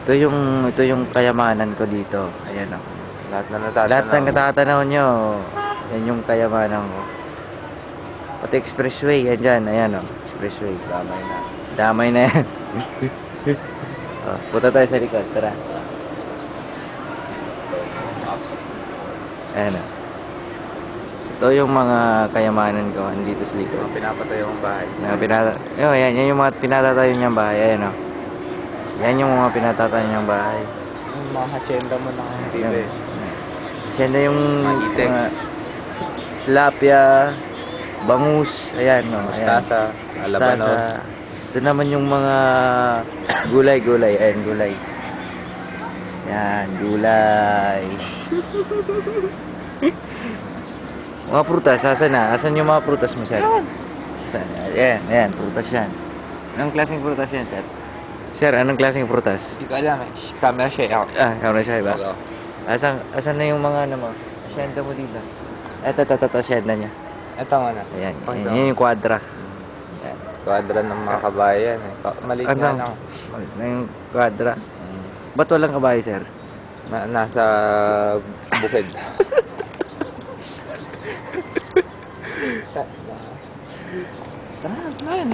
Ito yung kayamanan ko dito. Ayan o. Lahat na natatanaw. Lahat ng natatanaw nyo, yan yung kayamanan ko. Pati expressway, yan dyan. Ayan o, expressway. Damay na. Damay na yan. Punta tayo sa likod, tara. Ayan o. Ito yung mga kayamanan ko, andito sa likod. Mga pinapatayo ang bahay. Yan yung mga pinatatayo niyang bahay, ayan o. Yan yung mga pinatatayo niyang bahay. Yung mga hacienda mo na dito eh. Yan na yung Magitek. mga tilapia, bangus, ayan o. Mustasa, alabanos. Ito naman yung mga gulay, ayan gulay. Yan, gulay. Mga prutas, asan na? Asan yung mga prutas mo, sir? Asan? Ayan, prutas yan. Anong klaseng prutas yan, sir? Sir, anong klaseng prutas? Hindi ko alam eh. Camera siya. Kamera siya, iba? Oo. Asan na yung mga ano mo? Asyenda mo dito. Ito, asyenda niya. Ito nga na. Ayan, Pakita yan mo. yung quadra. Ayan. Kwadra ng mga kabayan eh. Maliit nga lang. Ano yung quadra? Ba't walang kabayo, sir? Nasa bukid. Tara, lamig.